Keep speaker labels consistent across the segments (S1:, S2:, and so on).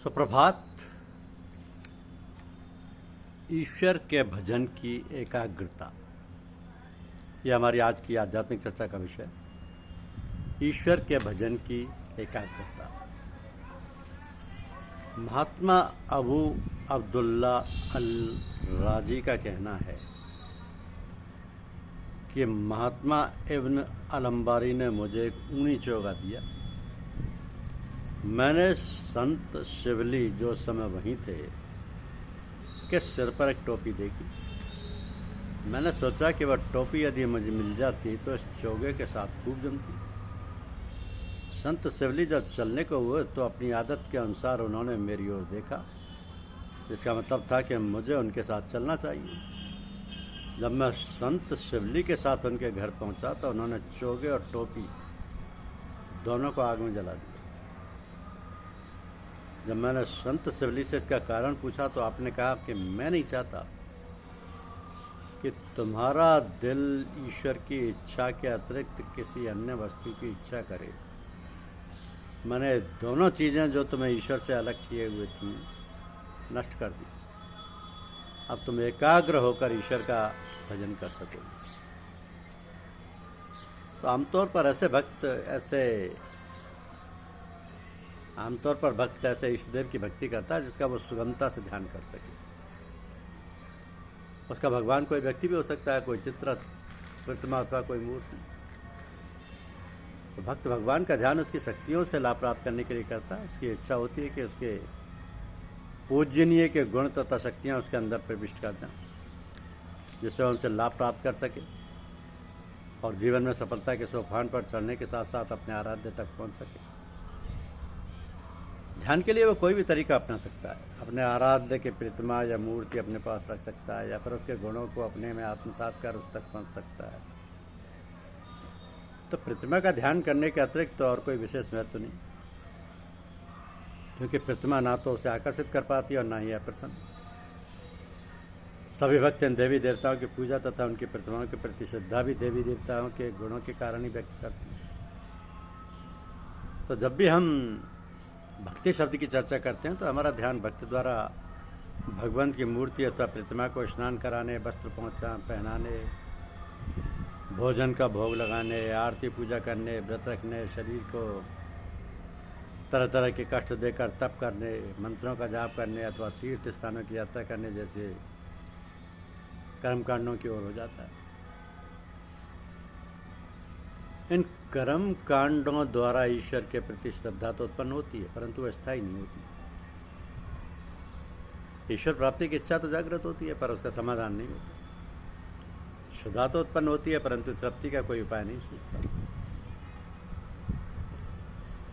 S1: सुप्रभात। ईश्वर के भजन की एकाग्रता, यह हमारी आज की आध्यात्मिक चर्चा का विषय। ईश्वर के भजन की एकाग्रता। महात्मा अबू अब्दुल्ला अल राजी का कहना है कि महात्मा इब्न अलंबारी ने मुझे एक ऊनी चोगा दिया। मैंने संत शिवली जो समय वहीं थे के सिर पर एक टोपी देखी। मैंने सोचा कि वह टोपी यदि मुझे मिल जाती तो इस चोगे के साथ खूब जमती। संत शिवली जब चलने को हुए तो अपनी आदत के अनुसार उन्होंने मेरी ओर देखा, जिसका मतलब था कि मुझे उनके साथ चलना चाहिए। जब मैं संत शिवली के साथ उनके घर पहुंचा तो उन्होंने चोगे और टोपी दोनों को आग में जला दिया। जब मैंने संत शिवली से इसका कारण पूछा तो आपने कहा कि मैं नहीं चाहता कि तुम्हारा दिल ईश्वर की इच्छा के अतिरिक्त किसी अन्य वस्तु की इच्छा करे। मैंने दोनों चीज़ें जो तुम्हें ईश्वर से अलग किए हुए थी नष्ट कर दी। अब तुम एकाग्र होकर ईश्वर का भजन कर सकोगे। तो आमतौर पर भक्त ऐसे इष्टदेव की भक्ति करता है जिसका वो सुगमता से ध्यान कर सके। उसका भगवान कोई व्यक्ति भी हो सकता है, कोई चित्र, प्रतिमा अथवा कोई मूर्ति। तो भक्त भगवान का ध्यान उसकी शक्तियों से लाभ प्राप्त करने के लिए करता है। उसकी इच्छा होती है कि उसके पूजनीय के गुण तथा शक्तियाँ उसके अंदर प्रविष्ट कर दें, जिससे उनसे लाभ प्राप्त कर सके और जीवन में सफलता के सोपान पर चढ़ने के साथ साथ अपने आराध्य तक पहुँच सके। ध्यान के लिए वो कोई भी तरीका अपना सकता है। अपने आराध्य के प्रतिमा या मूर्ति अपने पास रख सकता है या फिर उसके गुणों को अपने में आत्मसात कर उस तक पहुंच सकता है। तो प्रतिमा का ध्यान करने के अतिरिक्त तो और कोई विशेष महत्व नहीं, क्योंकि प्रतिमा ना तो उसे आकर्षित कर पाती और ना ही अप्रसन्न। सभी भक्त इन देवी देवताओं की पूजा तथा उनकी प्रतिमाओं के प्रति श्रद्धा भी देवी देवताओं के गुणों के कारण ही व्यक्त करते हैं। तो जब भी हम भक्ति शब्द की चर्चा करते हैं तो हमारा ध्यान भक्ति द्वारा भगवान की मूर्ति अथवा प्रतिमा को स्नान कराने, वस्त्र पहनाने, भोजन का भोग लगाने, आरती पूजा करने, व्रत रखने, शरीर को तरह तरह के कष्ट देकर तप करने, मंत्रों का जाप करने अथवा तीर्थ स्थानों की यात्रा करने जैसे कर्मकांडों की ओर हो जाता है। इन कर्म कांडों द्वारा ईश्वर के प्रति श्रद्धा तो उत्पन्न होती है, परंतु वह स्थायी नहीं होती। ईश्वर प्राप्ति की इच्छा तो जागृत होती है, पर उसका समाधान नहीं होता। शुद्धा तो उत्पन्न होती है, परंतु तृप्ति का कोई उपाय नहीं सूझता।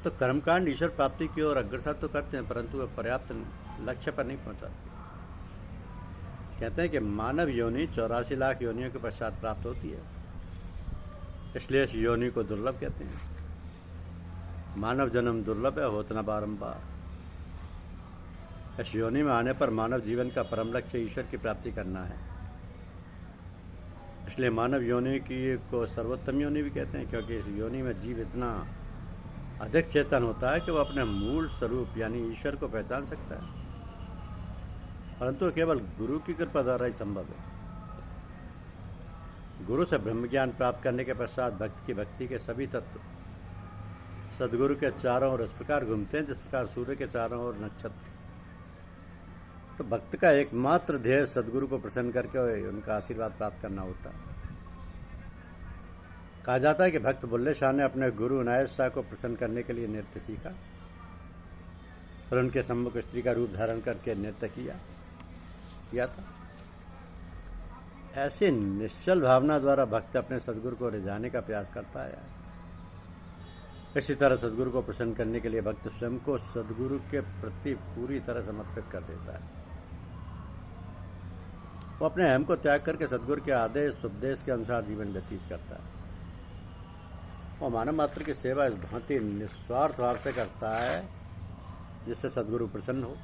S1: तो कर्मकांड ईश्वर प्राप्ति की ओर अग्रसर तो करते हैं, परंतु वह पर्याप्त लक्ष्य पर नहीं पहुंचाते। कहते हैं कि मानव योनि 84 लाख योनियों के पश्चात प्राप्त होती है, इसलिए इस योनि को दुर्लभ कहते हैं। मानव जन्म दुर्लभ है, होता न बारंबार। इस योनि में आने पर मानव जीवन का परम लक्ष्य ईश्वर की प्राप्ति करना है। इसलिए मानव योनि को सर्वोत्तम योनि भी कहते हैं, क्योंकि इस योनि में जीव इतना अधिक चेतन होता है कि वह अपने मूल स्वरूप यानी ईश्वर को पहचान सकता है, परंतु केवल गुरु की कृपा द्वारा ही संभव है। गुरु से ब्रह्म ज्ञान प्राप्त करने के पश्चात भक्त की भक्ति के सभी तत्व सदगुरु के चारों ओर इस प्रकार घूमते हैं जिस प्रकार सूर्य के चारों ओर नक्षत्र। तो भक्त का एकमात्र ध्येय सदगुरु को प्रसन्न करके उनका आशीर्वाद प्राप्त करना होता है। कहा जाता है कि भक्त बुल्ले शाह ने अपने गुरु इनायत शाह को प्रसन्न करने के लिए नृत्य सीखा, फिर उनके सम्मुख स्त्री का रूप धारण करके नृत्य किया था। ऐसी निश्चल भावना द्वारा भक्त अपने सदगुरु को रिझाने का प्रयास करता है। इसी तरह सदगुरु को प्रसन्न करने के लिए भक्त स्वयं को सदगुरु के प्रति पूरी तरह समर्पित कर देता है। वो अपने अहम को त्याग करके सदगुरु के आदेश उपदेश के अनुसार जीवन व्यतीत करता है। वो मानव मात्र की सेवा इस भांति निस्वार्थ भाव से करता है जिससे सदगुरु प्रसन्न हो।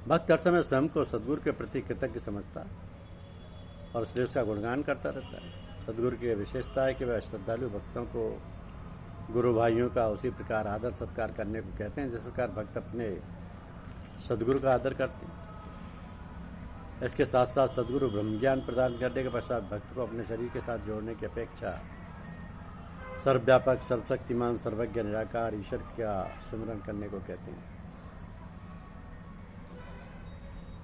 S1: भक्त हर समय स्वयं को सदगुरु के प्रति कृतज्ञ समझता है और इसलिए उसका गुणगान करता रहता है। सदगुरु की विशेषता है कि वह श्रद्धालु भक्तों को गुरु भाइयों का उसी प्रकार आदर सत्कार करने को कहते हैं जिस प्रकार भक्त अपने सदगुरु का आदर करते हैं। इसके साथ साथ सदगुरु ब्रह्म ज्ञान प्रदान करने के पश्चात भक्त को अपने शरीर के साथ जोड़ने की अपेक्षा सर्वव्यापक, सर्वशक्तिमान, सर्वज्ञ, निराकार ईश्वर का सुमिरन करने को कहते हैं।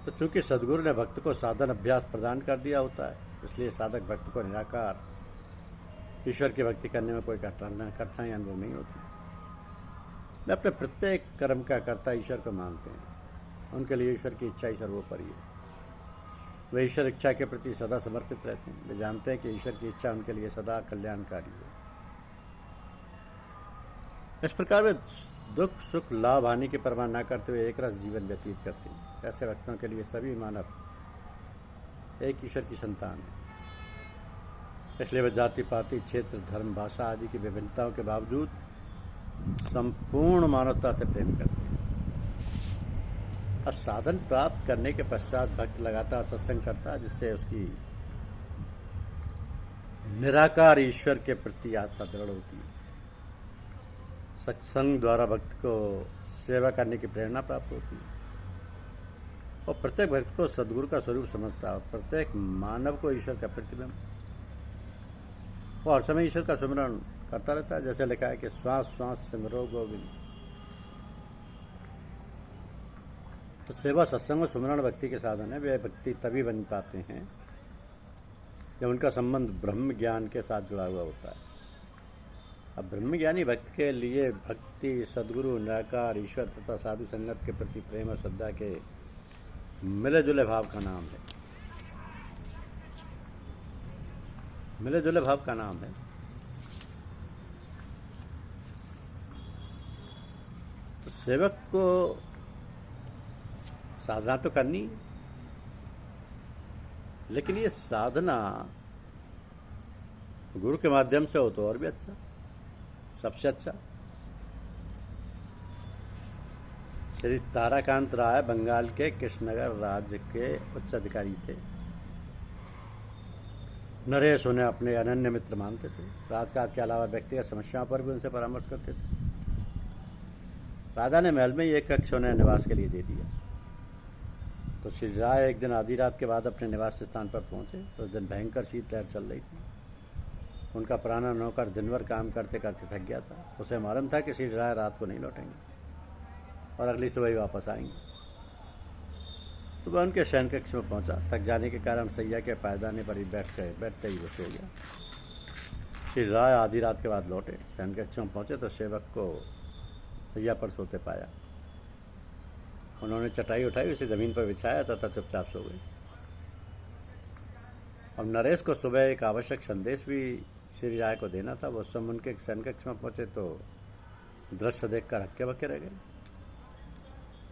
S1: तो चूंकि सदगुरु ने भक्त को साधन अभ्यास प्रदान कर दिया होता है, इसलिए साधक भक्त को निराकार ईश्वर की भक्ति करने में कोई कठिनाई अनुभव नहीं होती। वे अपने प्रत्येक कर्म का कर्ता ईश्वर को मानते हैं। उनके लिए ईश्वर की इच्छा ही सर्वोपरि है। वे ईश्वर इच्छा के प्रति सदा समर्पित रहते हैं। वे जानते हैं कि ईश्वर की इच्छा उनके लिए सदा कल्याणकारी है। इस प्रकार वे दुख सुख लाभ हानि की परवाह न करते हुए एक रस जीवन व्यतीत करते हैं। ऐसे भक्तों के लिए सभी मानव एक ईश्वर की संतान है। इसलिए वे जाति पाति, क्षेत्र, धर्म, भाषा आदि की विभिन्नताओं के बावजूद संपूर्ण मानवता से प्रेम करते हैं। और साधन प्राप्त करने के पश्चात भक्त लगातार सत्संग करता है, जिससे उसकी निराकार ईश्वर के प्रति आस्था दृढ़ होती है। सत्संग द्वारा भक्त को सेवा करने की प्रेरणा प्राप्त होती है और प्रत्येक भक्त को सद्गुरु का स्वरूप समझता है और प्रत्येक मानव को ईश्वर का प्रतिबिंब। वो हर समय ईश्वर का सुमिरन करता रहता है। जैसे लिखा है कि श्वास श्वास सिमरो गोविंद। तो सेवा, सत्संग और सुमिरन भक्ति के साधन है। वे भक्ति तभी बन पाते हैं जब उनका संबंध ब्रह्म ज्ञान के साथ जुड़ा हुआ होता है। अब ब्रह्मज्ञानी भक्त के लिए भक्ति सद्गुरु, निराकार ईश्वर तथा साधु संगत के प्रति प्रेम और श्रद्धा के मिले जुले भाव का नाम है। मिले जुले भाव का नाम है। तो सेवक को साधना तो करनी, लेकिन ये साधना गुरु के माध्यम से हो तो और भी अच्छा, सबसे अच्छा। श्री ताराकांत राय बंगाल के कृष्णनगर राज्य के उच्च अधिकारी थे। नरेश उन्हें अपने अनन्य मित्र मानते थे। राजकाज के अलावा व्यक्तिगत समस्याओं पर भी उनसे परामर्श करते थे। राजा ने महल में एक कक्ष उन्हें निवास के लिए दे दिया। तो श्री राय एक दिन आधी रात के बाद अपने निवास स्थान पर पहुंचे। उस दिन भयंकर शीतलहर चल रही थी। उनका पुराना नौकर दिन भर काम करते करते थक गया था। उसे मालूम था कि श्री राय रात को नहीं लौटेंगे और अगली सुबह ही वापस आएंगे। तो वह उनके शयन कक्ष में पहुंचा। थक जाने के कारण सैया के पायदाने पर ही बैठते ही वो सो गया। श्री राय आधी रात के बाद लौटे। शयन कक्ष में पहुंचे तो सेवक को सैया पर सोते पाया। उन्होंने चटाई उठाई, उसे जमीन पर बिछाया तथा चुपचाप सो गए। अब नरेश को सुबह एक आवश्यक संदेश भी श्री राय को देना था। वो सब उनके शयन कक्ष में पहुंचे तो दृश्य देखकर हक्के बक्के रह गए।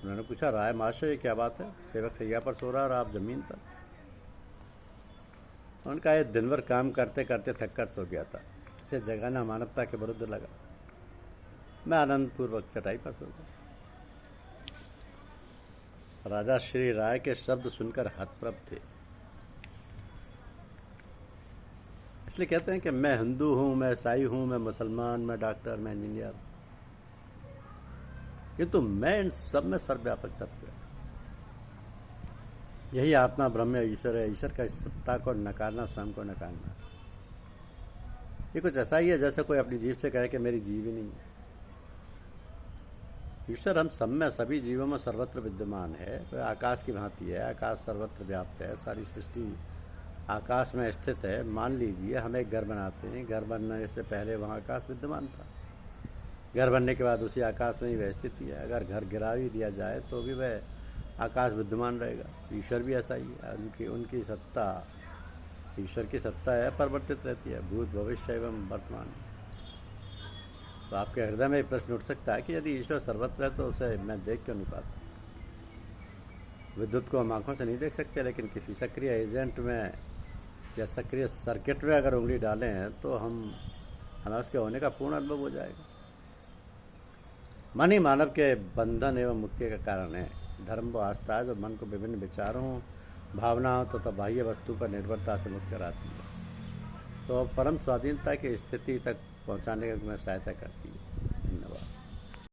S1: उन्होंने पूछा, राय महाशय ये क्या बात है? सेवक सैया पर सो रहा और आप जमीन पर। उनका ये दिन भर काम करते करते थक कर सो गया था। इसे जगाना मानवता के विरुद्ध लगा। मैं आनंदपूर्वक चटाई पर सो गया। राजा श्री राय के शब्द सुनकर हतप्रभ थे। इसलिए कहते हैं कि मैं हिंदू हूं, मैं ईसाई हूं, मैं मुसलमान, मैं डॉक्टर, मैं इंजीनियर, किंतु मैं इन सब में सर्वव्यापक तत्व है। यही आत्मा ब्रह्म ईश्वर है। ईश्वर का सत्ता को नकारना, स्वयं को नकारना, ये कुछ ऐसा ही है जैसे कोई अपनी जीभ से कहे कि मेरी जीव ही नहीं है। ईश्वर हम सब में, सभी जीवों में सर्वत्र विद्यमान है। वह आकाश की भांति है। आकाश सर्वत्र व्याप्त है। सारी सृष्टि आकाश में स्थित है। मान लीजिए हम एक घर बनाते हैं। घर बनने से पहले वहाँ आकाश विद्यमान था। घर बनने के बाद उसी आकाश में ही वह स्थित है। अगर घर गिरा भी दिया जाए तो भी वह आकाश विद्यमान रहेगा। ईश्वर भी ऐसा ही है। उनकी सत्ता, ईश्वर की सत्ता है, परिवर्तित रहती है, भूत भविष्य एवं वर्तमान। तो आपके हृदय में एक प्रश्न उठ सकता है कि यदि ईश्वर सर्वत्र है तो उसे मैं देख क्यों नहीं पाता? विद्युत को हम आँखों से नहीं देख सकते, लेकिन किसी सक्रिय एजेंट में या सक्रिय सर्किट में अगर उंगली डालें तो हमें उसके होने का पूर्ण अनुभव हो जाएगा। मन ही मानव के बंधन एवं मुक्ति का कारण है। धर्म वो आस्था है जो मन को विभिन्न विचारों, भावनाओं तथा बाह्य वस्तु पर निर्भरता से मुक्त कराती है। तो परम स्वाधीनता की स्थिति तक पहुंचाने में सहायता करती है।